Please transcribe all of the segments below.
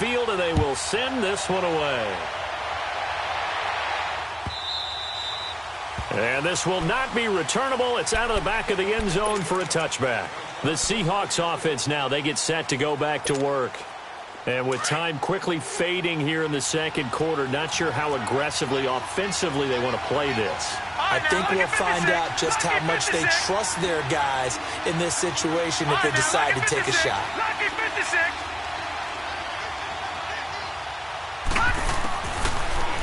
field, and they will send this one away. And this will not be returnable. It's out of the back of the end zone for a touchback. The Seahawks offense now, they get set to go back to work. And with time quickly fading here in the second quarter, not sure how aggressively, offensively they want to play this. I think we'll find out just how much they trust their guys in this situation if they decide to take a shot.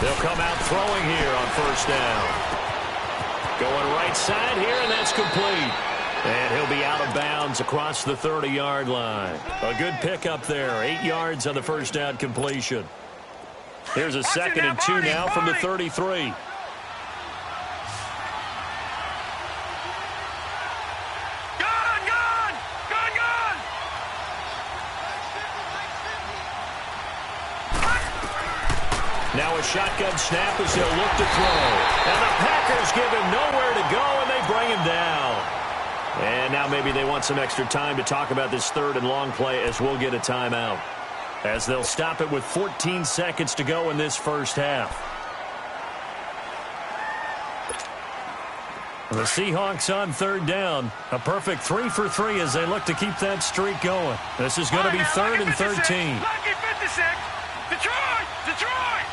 They'll come out throwing here on first down. Going right side here, and that's complete. And he'll be out of bounds across the 30-yard line. A good pickup there. 8 yards on the first down completion. Here's a 2nd and 2 now from the 33. Now a shotgun snap as they'll look to throw. And the Packers give him nowhere to go, and they bring him down. And now maybe they want some extra time to talk about this 3rd and long play as we'll get a timeout. As they'll stop it with 14 seconds to go in this first half. The Seahawks on 3rd down. A perfect 3 for 3 as they look to keep that streak going. This is going to be 3rd and 13. Lucky 56. Detroit! Detroit!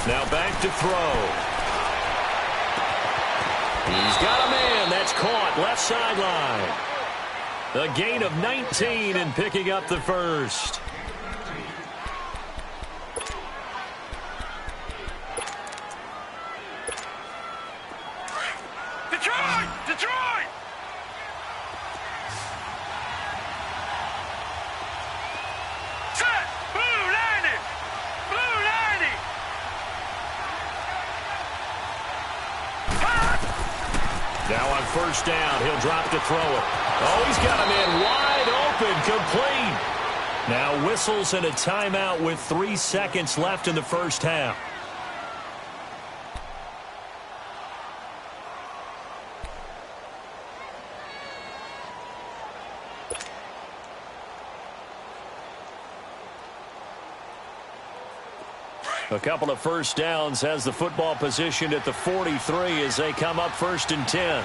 Now back to throw. He's got a man. That's caught. Left sideline. A gain of 19 and picking up the first. Detroit! Detroit! Set! Blue landing! Blue landing! Now on first down, he'll drop to throw it. Oh, he's got him in wide open, complete. Now whistles and a timeout with 3 seconds left in the first half. A couple of first downs has the football positioned at the 43 as they come up 1st and 10.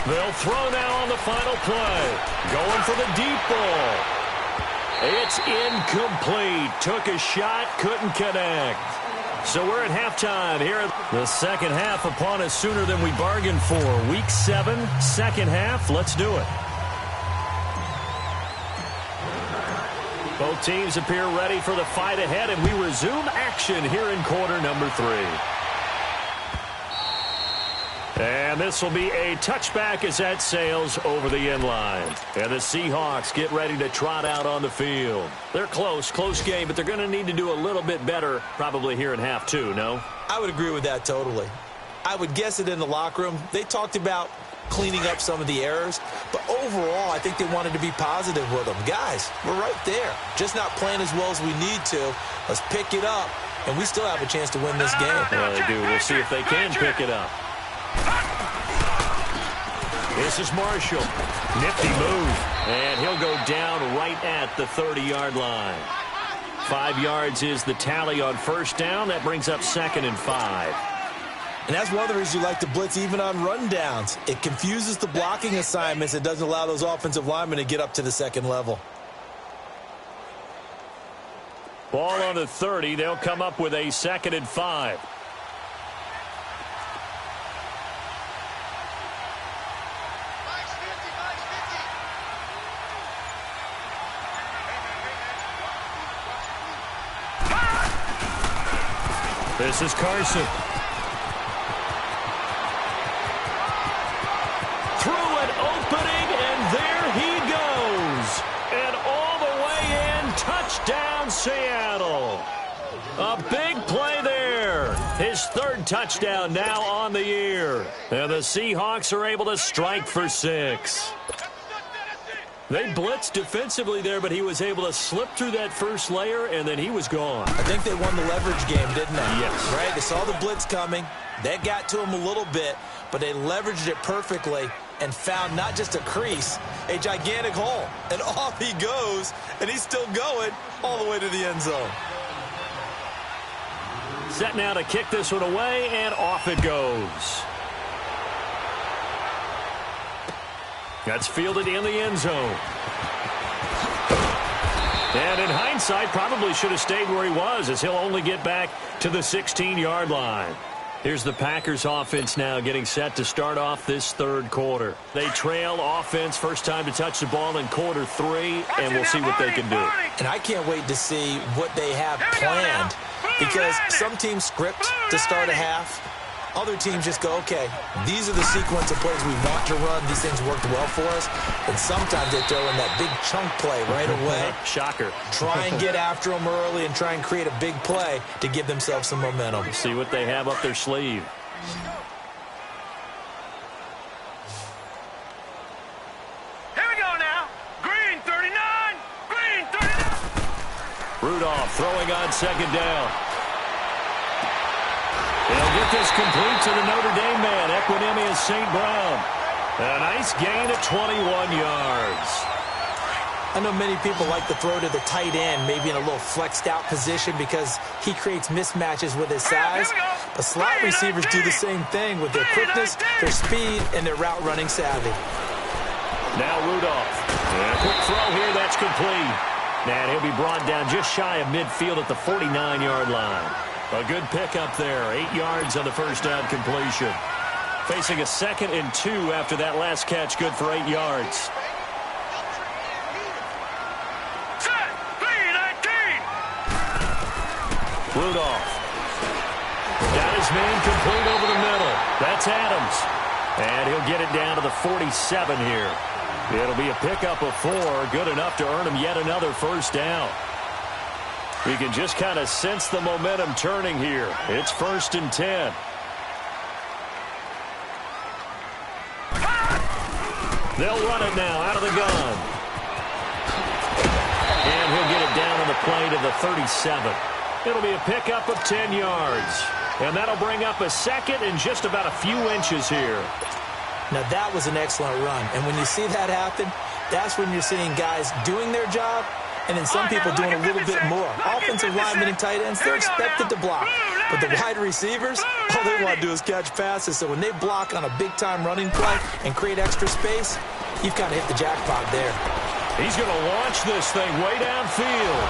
They'll throw now on the final play. Going for the deep ball. It's incomplete. Took a shot, couldn't connect. So we're at halftime here. The second half upon us sooner than we bargained for. Week 7, second half. Let's do it. Both teams appear ready for the fight ahead, and we resume action here in quarter number 3. And this will be a touchback as that sails over the end line. And the Seahawks get ready to trot out on the field. They're close game, but they're going to need to do a little bit better probably here in half 2, no? I would agree with that totally. I would guess it in the locker room. They talked about cleaning up some of the errors, but overall I think they wanted to be positive with them. Guys, we're right there. Just not playing as well as we need to. Let's pick it up, and we still have a chance to win this game. Yeah, they do. We'll see if they can pick it up. This is Marshall. Nifty move. And he'll go down right at the 30-yard line. 5 yards is the tally on first down. That brings up 2nd and 5. And that's one of the reasons you like to blitz even on rundowns. It confuses the blocking assignments. It doesn't allow those offensive linemen to get up to the second level. Ball on the 30. They'll come up with a 2nd and 5. This is Carson. touchdown now on the year. And the Seahawks are able to strike for 6. They blitzed defensively there, but he was able to slip through that first layer, and then he was gone. I think they won the leverage game, didn't they? Yes. Right? They saw the blitz coming. That got to him a little bit, but they leveraged it perfectly and found not just a crease, a gigantic hole. And off he goes, and he's still going all the way to the end zone. Set now to kick this one away, and off it goes. That's fielded in the end zone. And in hindsight, probably should have stayed where he was, as he'll only get back to the 16-yard line. Here's the Packers offense now getting set to start off this third quarter. They trail offense, first time to touch the ball in quarter 3, and we'll see what they can do. And I can't wait to see what they have planned, because some teams script to start a half. Other teams just go, okay, these are the sequence of plays we want to run. These things worked well for us. And sometimes they throw in that big chunk play right away. Shocker. Try and get after them early and try and create a big play to give themselves some momentum. See what they have up their sleeve. Here we go now. Green 39. Green 39. Rudolph throwing on second down. They'll get this complete to the Notre Dame man, Equinemius St. Brown. A nice gain of 21 yards. I know many people like to throw to the tight end, maybe in a little flexed out position because he creates mismatches with his size. But slot receivers do the same thing with their quickness, their speed, and their route running savvy. Now Rudolph. And a quick throw here, that's complete. And he'll be brought down just shy of midfield at the 49-yard line. A good pickup there, 8 yards on the first down completion. Facing a 2nd and 2 after that last catch, good for 8 yards. Set. 3-19. Rudolph. Got his man complete over the middle. That's Adams. And he'll get it down to the 47 here. It'll be a pickup of 4, good enough to earn him yet another first down. We can just kind of sense the momentum turning here. It's 1st and 10. They'll run it now out of the gun. And he'll get it down on the play to the 37. It'll be a pickup of 10 yards. And that'll bring up a 2nd and just about a few inches here. Now that was an excellent run. And when you see that happen, that's when you're seeing guys doing their job, and then some people doing a little bit more. Offensive linemen and tight ends, they're expected to block. But the wide receivers, all they want to do is catch passes. So when they block on a big-time running play and create extra space, you've kind of hit the jackpot there. He's going to launch this thing way downfield.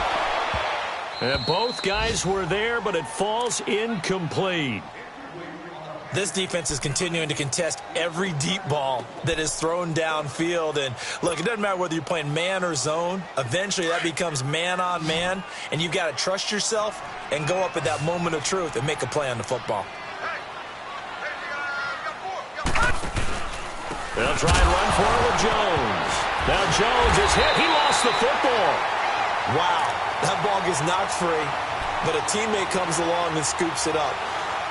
And both guys were there, but it falls incomplete. This defense is continuing to contest every deep ball that is thrown downfield. And, look, it doesn't matter whether you're playing man or zone. Eventually, that becomes man-on-man, and you've got to trust yourself and go up at that moment of truth and make a play on the football. They'll try and run for it with Jones. Now Jones is hit. He lost the football. Wow, that ball gets knocked free, but a teammate comes along and scoops it up.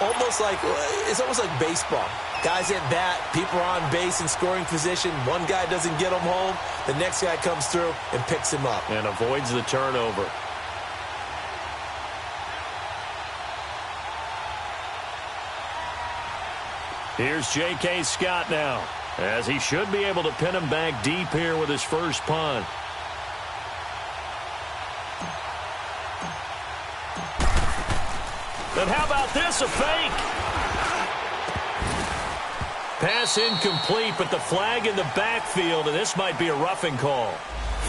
It's almost like baseball. Guys at bat, people are on base in scoring position. One guy doesn't get him home. The next guy comes through and picks him up. And avoids the turnover. Here's J.K. Scott now, as he should be able to pin him back deep here with his first punt. And how about this, a fake? Pass incomplete, but the flag in the backfield, and this might be a roughing call.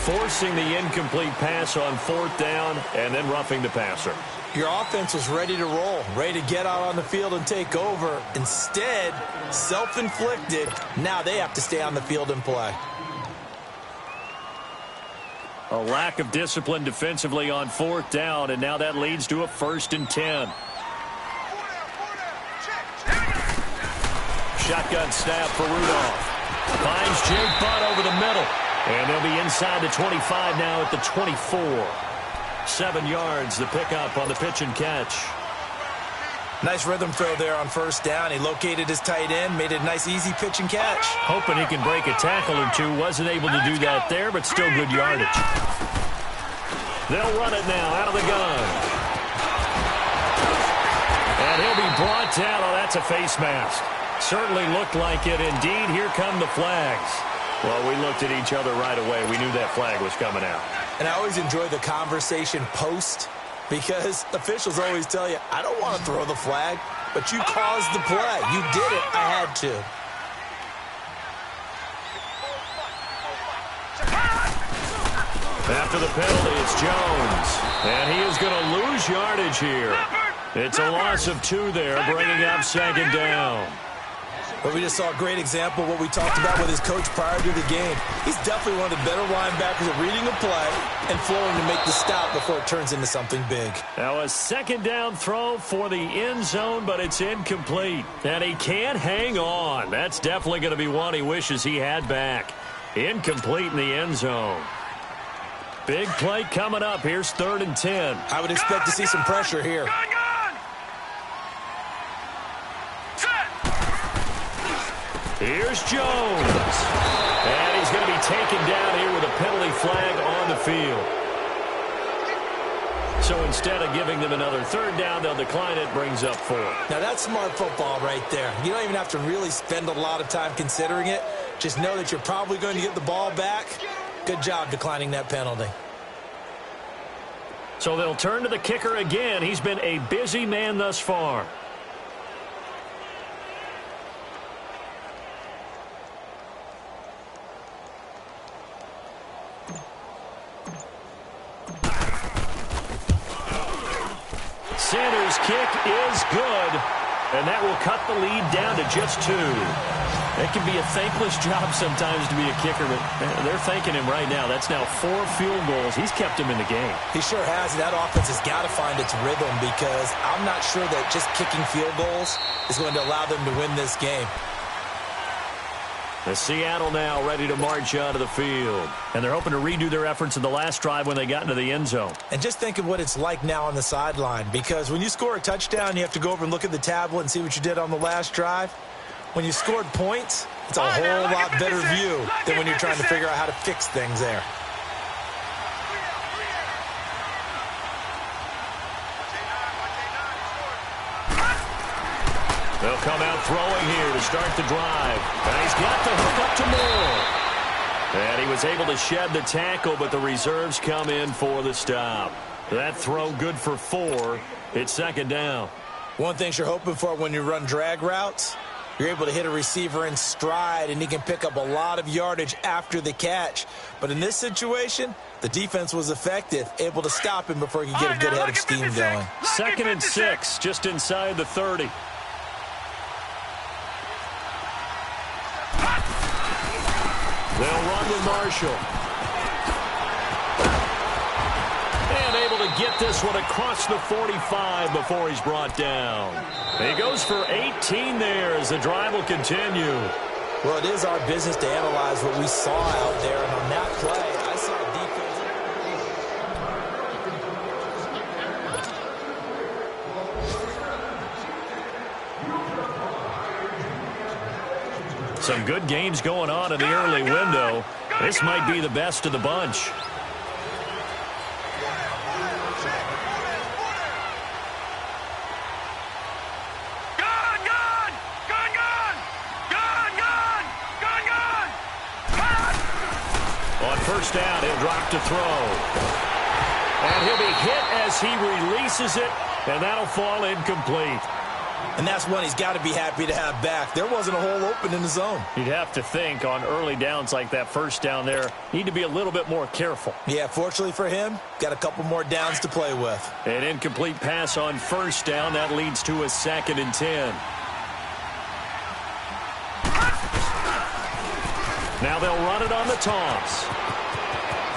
Forcing the incomplete pass on 4th down, and then roughing the passer. Your offense was ready to roll, ready to get out on the field and take over. Instead, self-inflicted, now they have to stay on the field and play. A lack of discipline defensively on 4th down, and now that leads to a 1st and 10. Shotgun snap for Rudolph. Finds Jake Butt over the middle. And they'll be inside the 25 now at the 24. 7 yards, the pickup on the pitch and catch. Nice rhythm throw there on first down. He located his tight end, made it a nice, easy pitch and catch. Hoping he can break a tackle or two. Wasn't able to do that there, but still good yardage. They'll run it now out of the gun. And he'll be brought down. Oh, that's a face mask. Certainly looked like it. Indeed, here come the flags. Well, we looked at each other right away. We knew that flag was coming out. And I always enjoy the conversation post, because officials always tell you, I don't want to throw the flag, but you caused the play. You did it. I had to. After the penalty, it's Jones. And he is going to lose yardage here. It's a loss of 2 there, bringing up second down. But we just saw a great example of what we talked about with his coach prior to the game. He's definitely one of the better linebackers at reading a play and flowing to make the stop before it turns into something big. Now a second down throw for the end zone, but it's incomplete. And he can't hang on. That's definitely going to be one he wishes he had back. Incomplete in the end zone. Big play coming up. Here's 3rd and 10. I would expect to see some pressure here. Here's Jones. And he's going to be taken down here with a penalty flag on the field. So instead of giving them another 3rd down, they'll decline it. Brings up 4. Now that's smart football right there. You don't even have to really spend a lot of time considering it. Just know that you're probably going to get the ball back. Good job declining that penalty. So they'll turn to the kicker again. He's been a busy man thus far. Sanders' kick is good, and that will cut the lead down to just 2. It can be a thankless job sometimes to be a kicker, but they're thanking him right now. That's now 4 field goals. He's kept him in the game. He sure has. That offense has got to find its rhythm, because I'm not sure that just kicking field goals is going to allow them to win this game. The Seattle now ready to march out of the field. And they're hoping to redo their efforts in the last drive when they got into the end zone. And just think of what it's like now on the sideline, because when you score a touchdown, you have to go over and look at the tablet and see what you did on the last drive. When you scored points, it's a whole lot better view than when you're trying to figure out how to fix things there. They'll come out throwing here to start the drive. And he's got the hook up to Moore. And he was able to shed the tackle, but the reserves come in for the stop. That throw good for 4. It's second down. One thing you're hoping for when you run drag routes, you're able to hit a receiver in stride, and he can pick up a lot of yardage after the catch. But in this situation, the defense was effective, able to stop him before he could get a good head of steam going. 2nd and 6, just inside the 30. They'll run with Marshall. And able to get this one across the 45 before he's brought down. He goes for 18 there as the drive will continue. Well, it is our business to analyze what we saw out there, and on that play, I saw defense. Some good games going on in the early window. This might be the best of the bunch. On first down, he'll drop to throw. And he'll be hit as he releases it, and that'll fall incomplete. And that's one he's got to be happy to have back. There wasn't a hole open in the zone. You'd have to think on early downs like that first down there, need to be a little bit more careful. Yeah, fortunately for him, got a couple more downs to play with. An incomplete pass on first down. That leads to a 2nd and 10. Now they'll run it on the toss.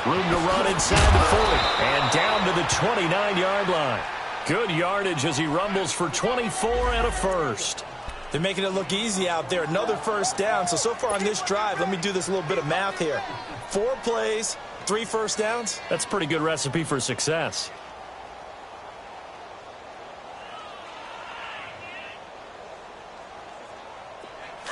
Room to run inside the 40. And down to the 29-yard line. Good yardage as he rumbles for 24 and a first. They're making it look easy out there. Another first down. So far on this drive, let me do this little bit of math here. 4 plays, 3 first downs. That's a pretty good recipe for success.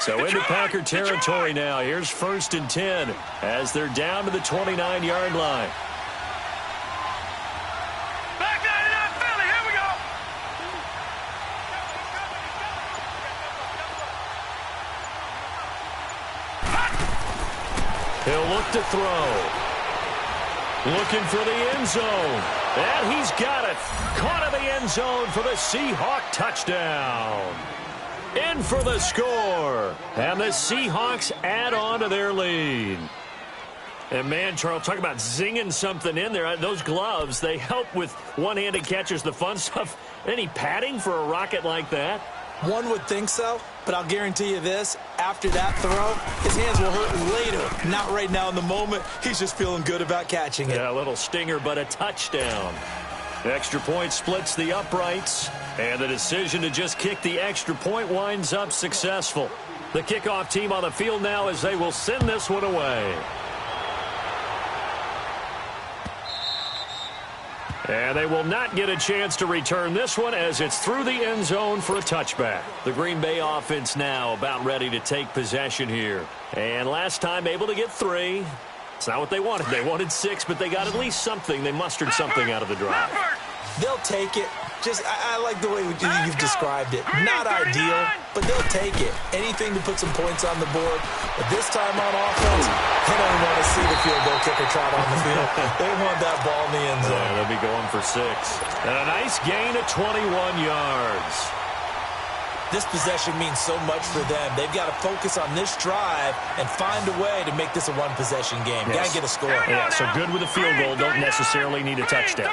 So into Packer territory now. Here's 1st and 10 as they're down to the 29-yard line. Back 99 Philly, here we go. He'll look to throw. Looking for the end zone. And he's got it. Caught in the end zone for the Seahawk touchdown. In for the score. And the Seahawks add on to their lead. And, man, Charles, talk about zinging something in there. Those gloves, they help with one-handed catches, the fun stuff. Any padding for a rocket like that? One would think so, but I'll guarantee you this. After that throw, his hands will hurt later. Not right now in the moment. He's just feeling good about catching it. Yeah, a little stinger, but a touchdown. The extra point splits the uprights, and the decision to just kick the extra point winds up successful. The kickoff team on the field now as they will send this one away. And they will not get a chance to return this one as it's through the end zone for a touchback. The Green Bay offense now about ready to take possession here. And last time able to get 3. It's not what they wanted. They wanted 6, but they got at least something. They mustered something out of the drive. They'll take it. I like the way you've described it. Not ideal, but they'll take it. Anything to put some points on the board. But this time on offense, they don't want to see the field goal kicker trot on the field. They want that ball in the end zone. Yeah, they'll be going for 6. And a nice gain of 21 yards. This possession means so much for them. They've got to focus on this drive and find a way to make this a one-possession game. Yes. Got to get a score. Yeah, so good with a field goal. Don't necessarily need a touchdown.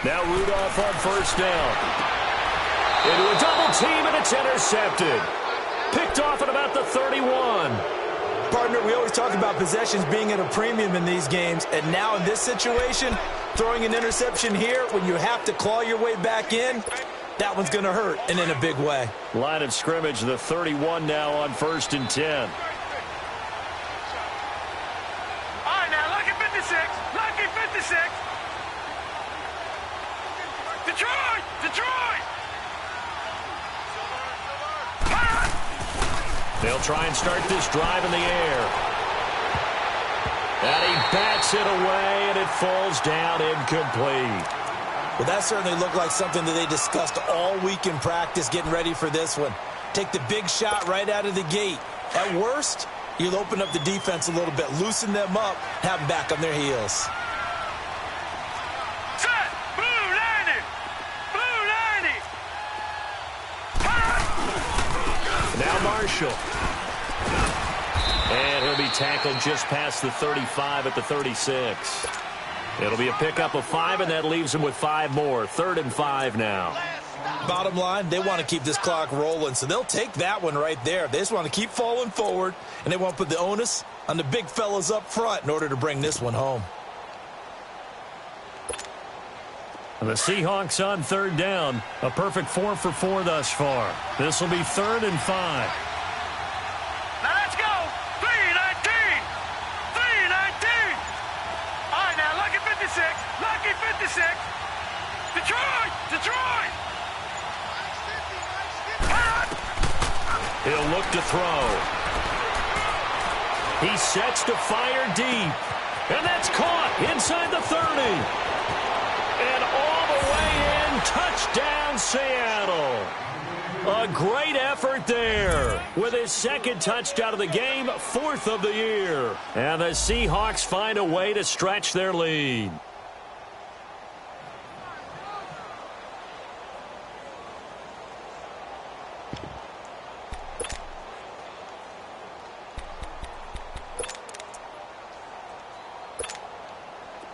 Now Rudolph on 1st down. Into a double team, and it's intercepted. Picked off at about the 31. Partner, we always talk about possessions being at a premium in these games, and now in this situation, throwing an interception here when you have to claw your way back in, that one's going to hurt, and in a big way. Line of scrimmage, the 31 now on 1st and 10. All right, now, lucky 56. Lucky 56. Detroit! Detroit! They'll try and start this drive in the air. And he bats it away, and it falls down incomplete. Well, that certainly looked like something that they discussed all week in practice getting ready for this one. Take the big shot right out of the gate. At worst, you'll open up the defense a little bit, loosen them up, have them back on their heels. Set! Blue 90! Blue 90! Now Marshall. And he'll be tackled just past the 35 at the 36. It'll be a pickup of 5, and that leaves him with 5 more. 3rd and 5 now. Bottom line, they want to keep this clock rolling, so they'll take that one right there. They just want to keep falling forward, and they want to put the onus on the big fellas up front in order to bring this one home. And the Seahawks on 3rd down. A perfect 4 for 4 thus far. This will be 3rd and 5. Now let's go! 319! 319! All right, now, lucky 56. Lucky 56. Detroit! Detroit! He'll look to throw. He sets to fire deep. And that's caught inside the 30. And all the way in, touchdown Seattle. A great effort there with his 2nd touchdown of the game, 4th of the year. And the Seahawks find a way to stretch their lead.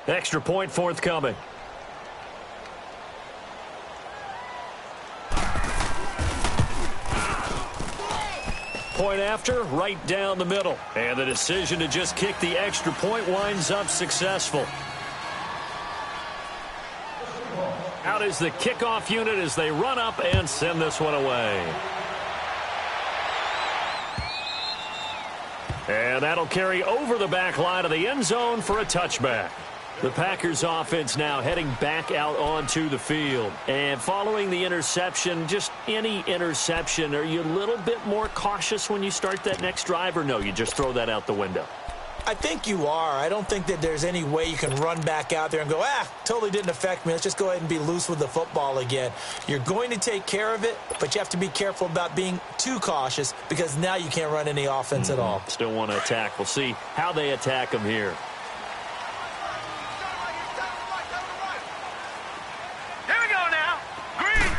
Extra point forthcoming. Point after, right down the middle. And the decision to just kick the extra point winds up successful. Out is the kickoff unit as they run up and send this one away. And that'll carry over the back line of the end zone for a touchback. The Packers offense now heading back out onto the field. And following the interception, just any interception, are you a little bit more cautious when you start that next drive, or no, you just throw that out the window? I think you are. I don't think that there's any way you can run back out there and go, totally didn't affect me. Let's just go ahead and be loose with the football again. You're going to take care of it, but you have to be careful about being too cautious because now you can't run any offense at all. Still want to attack. We'll see how they attack them here. Here we go now. Green.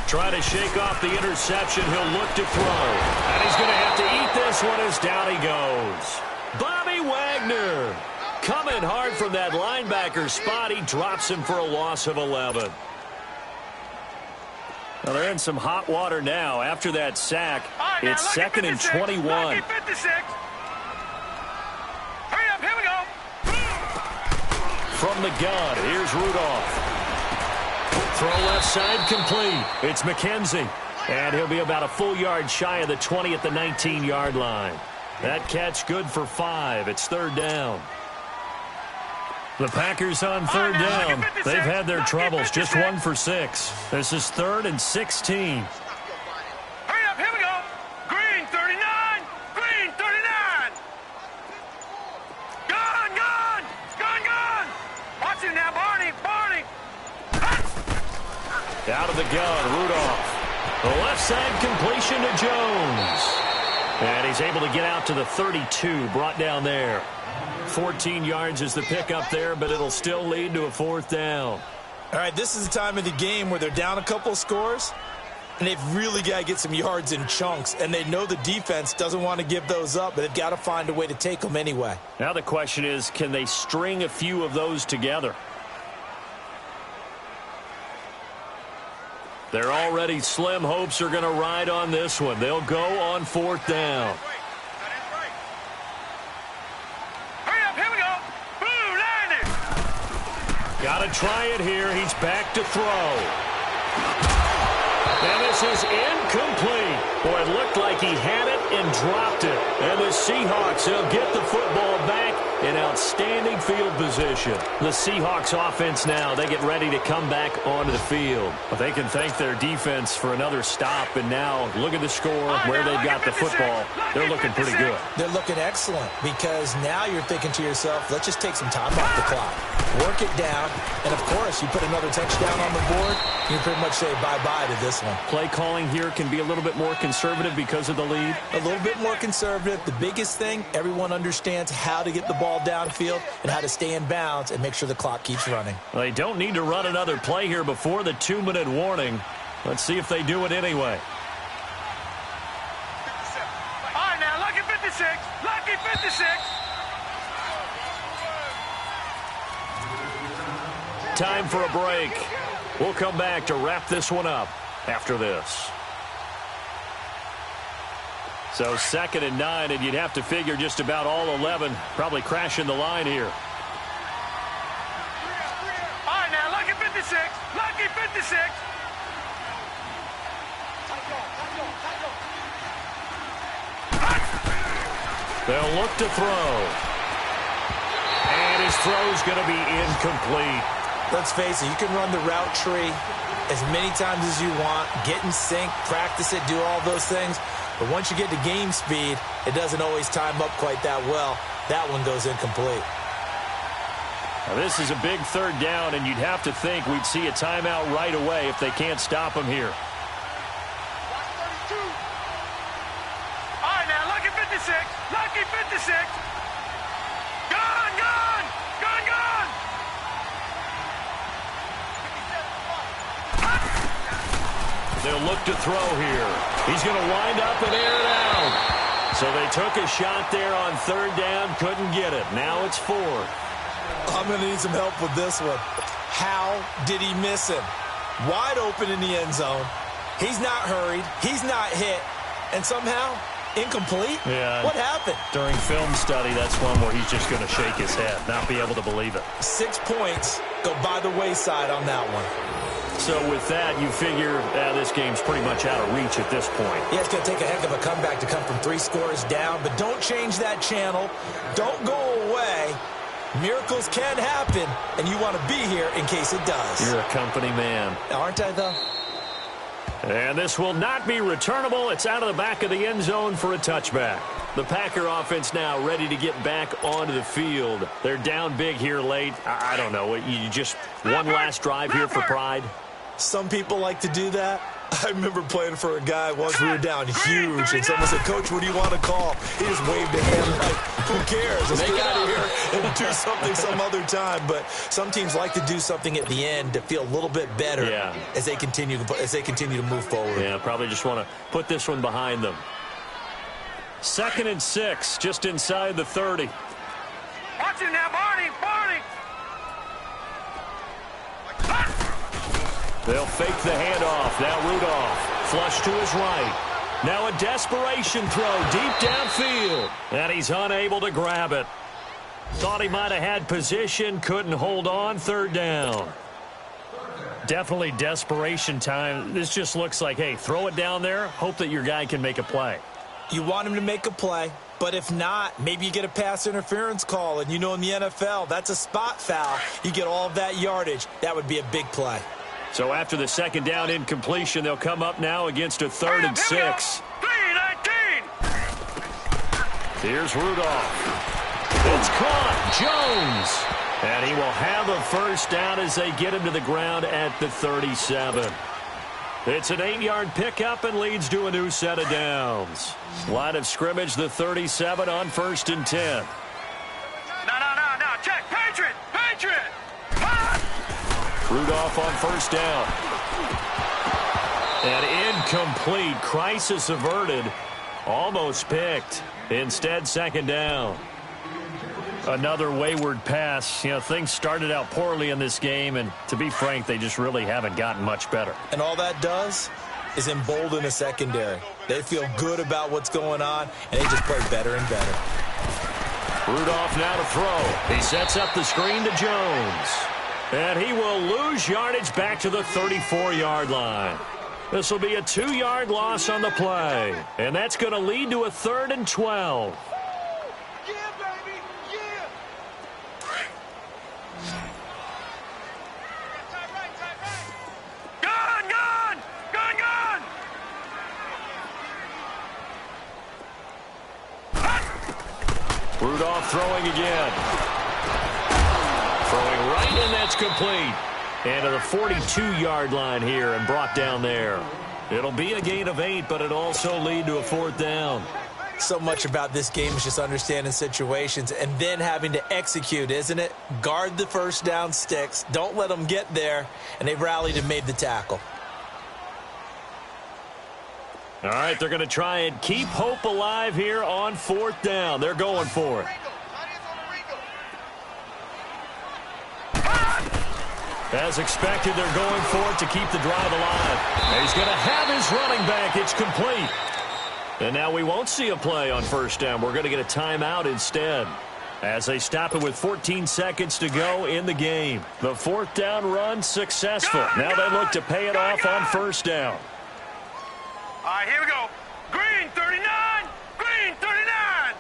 Try to shake off the interception. He'll look to throw. And he's going to have to eat this one as down he goes. Bobby Wagner coming hard from that linebacker spot. He drops him for a loss of 11. Well, they're in some hot water now after that sack. Right, it's 2nd and 21. Lucky 56. Hurry up, here we go. From the gun, here's Rudolph. Throw left side complete. It's McKenzie. And he'll be about a full yard shy of the 20 at the 19-yard line. That catch good for 5. It's 3rd down. The Packers on 3rd down. They've had their troubles. Just 1 for 6. This is 3rd and 16. Hurry up, here we go. Green 39. Green 39. Gone, gone. Gone, gone. Watch him now, Barney. Barney. Out of the gun, Rudolph. The left side completion to Jones. And he's able to get out to the 32, brought down there. 14 yards is the pickup there, but it'll still lead to a 4th down. All right, this is the time of the game where they're down a couple of scores, and they've really got to get some yards in chunks, and they know the defense doesn't want to give those up, but they've got to find a way to take them anyway. Now the question is, can they string a few of those together? Their already slim hopes are going to ride on this one. They'll go on 4th down. Hurry up, here we go. Boo, landed. Got to try it here. He's back to throw. And this is incomplete. Boy, it looked like he had it and dropped it. And the Seahawks will get the football back in outstanding field position. The Seahawks offense now, they get ready to come back onto the field. But they can thank their defense for another stop. And now look at the score, where they've got the football. They're looking pretty good. They're looking excellent because now you're thinking to yourself, let's just take some time off the clock. Work it down. And, of course, you put another touchdown on the board, you pretty much say bye-bye to this one. Play calling here can be a little bit more conservative because of the lead. A little bit more conservative. The biggest thing, everyone understands how to get the ball downfield and how to stay in bounds and make sure the clock keeps running. Well, they don't need to run another play here before the 2-minute warning. Let's see if they do it anyway. All right, now, lucky 56. Lucky 56. Time for a break. We'll come back to wrap this one up after this. So 2nd and 9, and you'd have to figure just about all 11 probably crashing the line here. All right, now, lucky 56. Lucky 56. They'll look to throw. And his throw's going to be incomplete. Let's face it, you can run the route tree as many times as you want, get in sync, practice it, do all those things. But once you get to game speed, it doesn't always time up quite that well. That one goes incomplete. Now this is a big 3rd down, and you'd have to think we'd see a timeout right away if they can't stop him here. All right, now, lucky 56. Lucky 56. Gone, gone. Gone, gone. They'll look to throw here. He's going to wind up and air it out. So they took a shot there on 3rd down, couldn't get it. Now it's 4th. I'm going to need some help with this one. How did he miss him? Wide open in the end zone. He's not hurried. He's not hit. And somehow, incomplete? Yeah. What happened? During film study, that's one where he's just going to shake his head, not be able to believe it. 6 points go by the wayside on that one. So with that, you figure this game's pretty much out of reach at this point. Yeah, it's going to take a heck of a comeback to come from 3 scores down, but don't change that channel. Don't go away. Miracles can happen, and you want to be here in case it does. You're a company man. Aren't I, though? And this will not be returnable. It's out of the back of the end zone for a touchback. The Packer offense now ready to get back onto the field. They're down big here late. I don't know. You just one last drive here for pride? Some people like to do that. I remember playing for a guy once. We were down huge, and someone said, "Coach, what do you want to call?" He just waved at him like, "Who cares? Let's get out of here and do something some other time." But some teams like to do something at the end to feel a little bit better as they continue to move forward. Yeah, probably just want to put this one behind them. 2nd and 6, just inside the 30. Watch it now, Barney! They'll fake the handoff. Now Rudolph. Flush to his right. Now a desperation throw deep downfield. And he's unable to grab it. Thought he might have had position. Couldn't hold on. 3rd down. Definitely desperation time. This just looks like, hey, throw it down there. Hope that your guy can make a play. You want him to make a play, but if not, maybe you get a pass interference call. And you know in the NFL, that's a spot foul. You get all of that yardage. That would be a big play. So after the 2nd down incompletion, they'll come up now against a 3rd and 6. 3-19. Here's Rudolph. It's caught. Jones. And he will have a 1st down as they get him to the ground at the 37. It's an 8-yard pickup and leads to a new set of downs. Line of scrimmage, the 37 on 1st and 10. No. Check. Patriot. Rudolph on 1st down. And incomplete. Crisis averted. Almost picked. Instead, 2nd down. Another wayward pass. You know, things started out poorly in this game, and to be frank, they just really haven't gotten much better. And all that does is embolden a secondary. They feel good about what's going on, and they just play better and better. Rudolph now to throw. He sets up the screen to Jones. And he will lose yardage back to the 34-yard line. This will be a 2-yard loss on the play. And that's going to lead to a 3rd and 12. Yeah, baby. Yeah. Gun. Rudolph throwing again. Throwing right, and that's complete. And to the 42-yard line here and brought down there. It'll be a gain of 8, but it'll also lead to a 4th down. So much about this game is just understanding situations and then having to execute, isn't it? Guard the 1st down sticks. Don't let them get there. And they've rallied and made the tackle. All right, they're going to try and keep hope alive here on 4th down. They're going for it. As expected, they're going for it to keep the drive alive. And he's going to have his running back. It's complete. And now we won't see a play on 1st down. We're going to get a timeout instead. As they stop it with 14 seconds to go in the game. The 4th down run successful. Now they look to pay it off on 1st down. All right, here we go. Green 39. Green 39.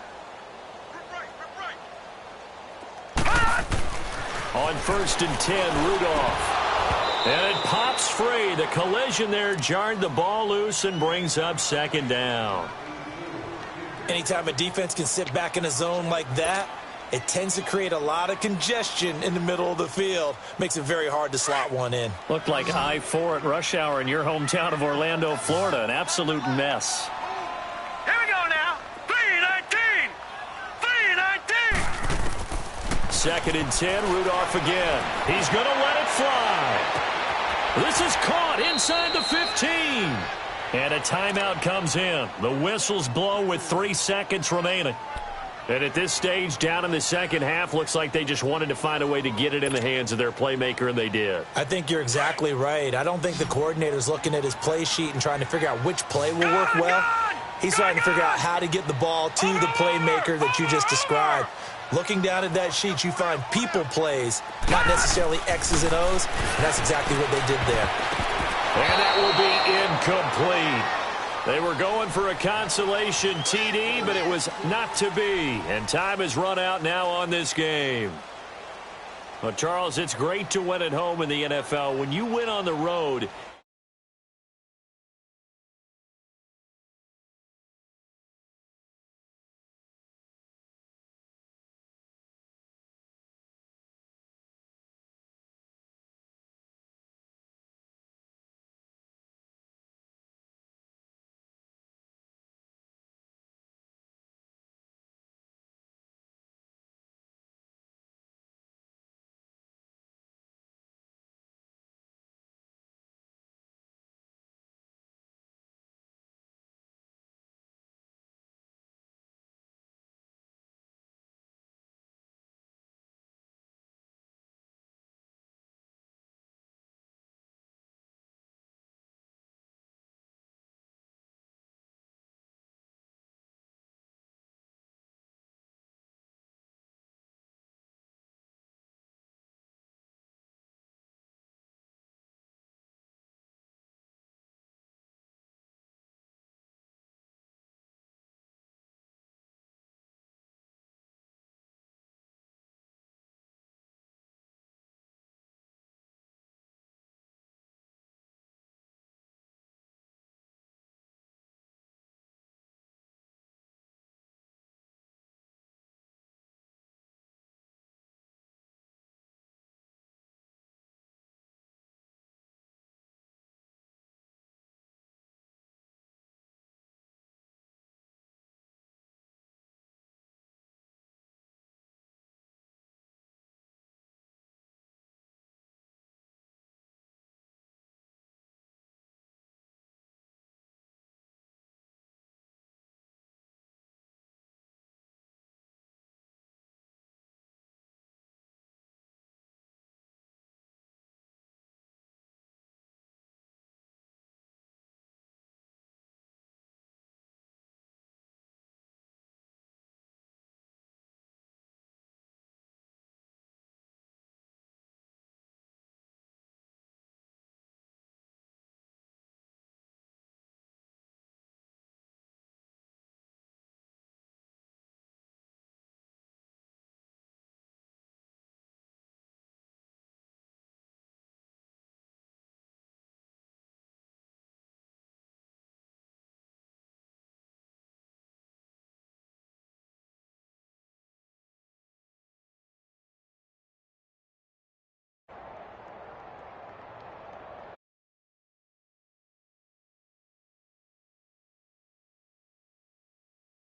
On 1st and 10, Rudolph. And it pops free. The collision there jarred the ball loose and brings up 2nd down. Anytime a defense can sit back in a zone like that, it tends to create a lot of congestion in the middle of the field. Makes it very hard to slot one in. Looked like I-4 at rush hour in your hometown of Orlando, Florida. An absolute mess. Here we go now. 3-19. 3-19. 2nd and 10, Rudolph again. He's going to let it fly. This is caught inside the 15. And a timeout comes in. The whistles blow with 3 seconds remaining. And at this stage, down in the 2nd half, looks like they just wanted to find a way to get it in the hands of their playmaker, and they did. I think you're exactly right. I don't think the coordinator's looking at his play sheet and trying to figure out which play will work well. He's trying to figure out how to get the ball to the playmaker that you just described. Looking down at that sheet, you find people plays, not necessarily X's and O's, and that's exactly what they did there. And that will be incomplete. They were going for a consolation TD, but it was not to be. And time has run out now on this game. Well, Charles, it's great to win at home in the NFL. When you win on the road,